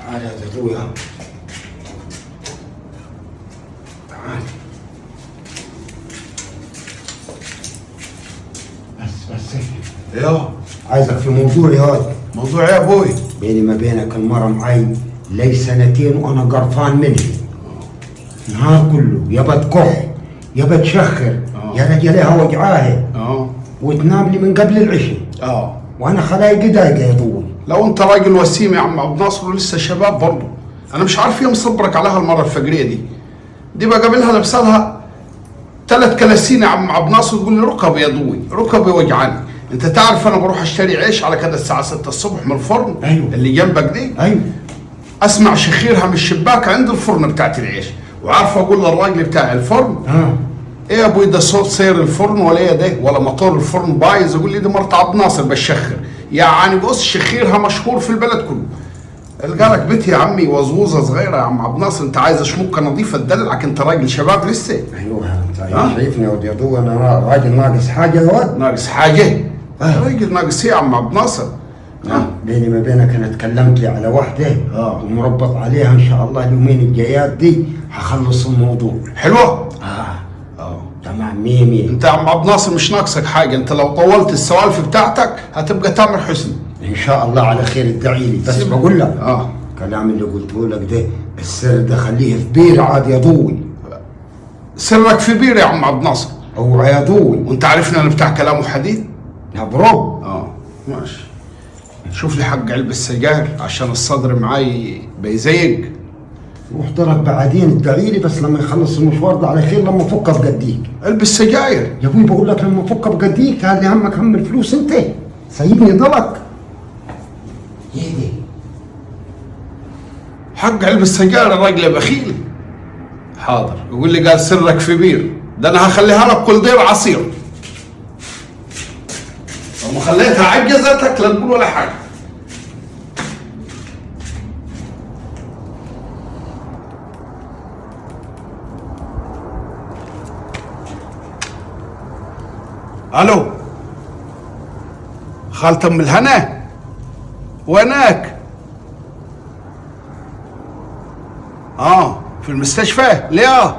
تعال يا ابويا، تعال. بس ايوه، عايزك في موضوع يا واد. موضوع ايه يا ابوي؟ بيني ما بينك المرة معي لي سنتين وانا قرفان منها. النهار كله يا بتكح يا بتشخر يا رجليها وجعاها وتنام لي من قبل العشاء. وانا خلايقي دايقه يا طول. لو انت راجل وسيم يا عم عبد الناصر ولسه شباب برضه، انا مش عارف ايه مصبرك عليها المره الفجريه دي بقى قابلها لابسه لها 3 كلاسين يا عم عبد الناصر تقول لي ركبي يا ضوي، ركبي وجعاني. انت تعرف انا بروح اشتري عيش على كده الساعه 6 الصبح من الفرن. أيوه. اللي جنبك دي. ايوه. اسمع شخيرها من الشباك عند الفرن بتاعت العيش، وعارف اقول للراجل بتاع الفرن ايه يا ابوي ده صوت سير الفرن ولا ايه ده ولا موتور الفرن بايظ؟ يقول لي دي مرت عبد الناصر بتشخر. يعني بص شخيرها مشهور في البلد كله. القالك بيت يا عمي وزوزه صغيره يا عم عبد الناصر، انت عايز شموكه نظيفه تدلعك؟ انت راجل شباب لسه. ايوه انت شايفني يا ود يا ضو، انا راجل ناقص حاجه يا ود. ناقص حاجه؟ راجل ناقص ايه يا عم عبد الناصر؟ بيني ما بينك انا تكلمت لي على واحده ومربط عليها ان شاء الله اليومين الجايات دي هخلص الموضوع. حلوه؟ تمام 100. انت يا عم عبد الناصر مش ناقصك حاجه، انت لو طولت السوالف بتاعتك هتبقى تامر حسني. ان شاء الله على خير، ادعي لي. بس بقول لك كلام اللي قلته لك ده السر ده خليه في بير عاد يا ضوي. سرك في بير يا عم عبد الناصر. اوعى يا ضوي. وانت عارفني انا بتاع كلام وحديد. يا برو. ماشي. شوف لي حق علبه السجاير عشان الصدر معاي بيزيق. واحضرك بعدين ادعي لي بس لما يخلص المشوار ده على خير، لما افكها بقديك. البس سجاير يا ابوي بقول لك لما افكها بقديك. هذا همك هم الفلوس انت، سيبني ضلك. يدي حق علبه سجاير الراجل يا بخيل. حاضر. يقول لي قال سرك في بير، ده انا هخليها لك كل دير عصير. لو خليتها عجزتك لا تقول ولا حاجه. الو خالة ام الهنا، وينك؟ في المستشفى. ليه؟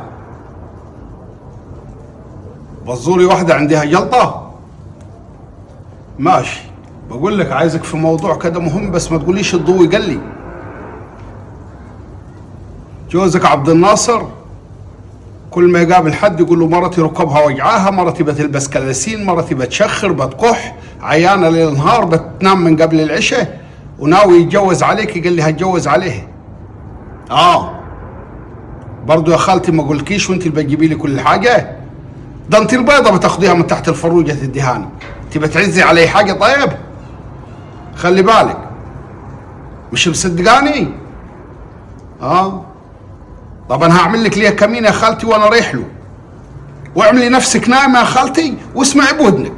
بزوري واحدة عندها جلطة. ماشي. بقول لك عايزك في موضوع كده مهم، بس ما تقوليش الضوء قال لي. جوزك عبد الناصر كل ما يقابل حد يقول له مرتي ركبها وجعاها، مرتي بتلبس كلاسين، مرتي بتشخر بتكح، عيانه ليل نهار، بتنام من قبل العشاء، وناوي يتجوز عليك. قال لي هتجوز عليها. برضو يا خالتي ما اقولكيش وانت اللي بتجيبي لي كل حاجه؟ ده انت البيضه بتاخديها من تحت الفروجه تديهاني. انت بتعزي علي حاجه؟ طيب خلي بالك. مش مصدقاني؟ طب انا هعمل لك ليه كمين يا خالتي وانا رايح له، واعملي نفسك نايمه يا خالتي واسمعي بودنك.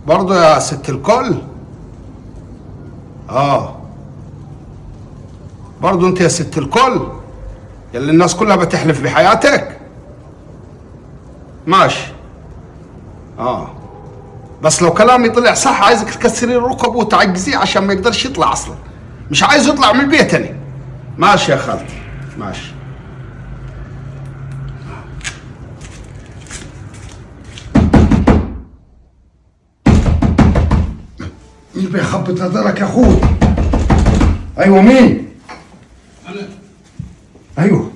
برضه يا ست الكل. برضه انت يا ست الكل يلي الناس كلها بتحلف بحياتك. ماشي. بس لو كلامي طلع صح عايزك تكسري ركبه وتعجزيه عشان ما يقدرش يطلع اصلا. مش عايز يطلع من البيت انا. ماشي يا خالتي ماشي. مين بيخبط هذلك يا اخوي؟ ايوه مين؟ انا. ايوه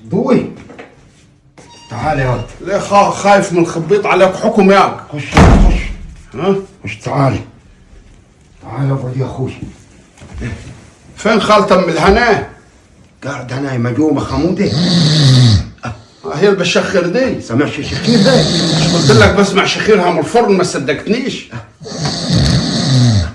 ضوي تعال يا ولد. ليه خايف من الخبيط عليك حكم ياك؟ خش خش تعال اقعد يا اخوي. فين خالة ام الهنا؟ قاعد هنا مجومه خموده. هي اللي بتشخر دي. سمعش شخير ده؟ مش قلت لك بسمع شخيرها من الفرن ما صدقتنيش؟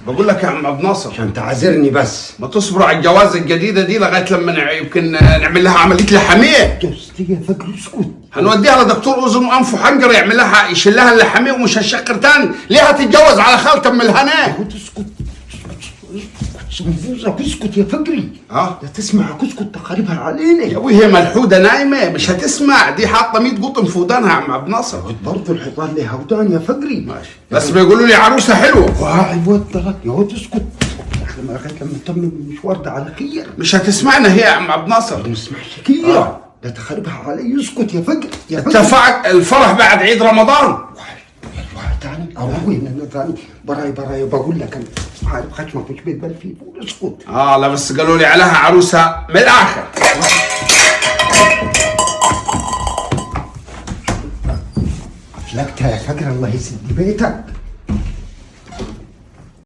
بقول لك يا عم عبد الناصر عشان تعذرني بس. ما تصبروا على الجوازه الجديده دي لغايه لما يمكن نعمل لها عمليه لحميه. يا فجر اسكت. هنوديها لدكتور اذن وانف وحنجر يعمل لها يشيل لها اللحميه ومش هتشخر تاني. ليه هتتجوز على خالة ام الهنا؟ اسكت صنبوزك اسكت يا فقري. لا تسمع اسكت تخربها علينا يا ابوي، هي ملحوده نايمه مش هتسمع، دي حاطه 100 قطن في ودانها يا عم عبد الناصر. برضه الحيطان لها ودان يا فقري. ماشي، بس بيقولوا لي عروسه حلوه. واعي ودرك يا ود اسكت لما تم المشوار ده على خير. مش هتسمعنا هي يا عم عبد الناصر. ما اسمعش كير. لا تخربها علي. اسكت يا فقري يا فقري. اتفقت الفرح بعد عيد رمضان. تاني اروح هنا تاني براي بقول لك انا عارف خشمك مش بيقبل فيه. اسكت. لا بس قالوا لي عليها عروسه من الاخر. افلكتها يا فقر الله يسد بيتك.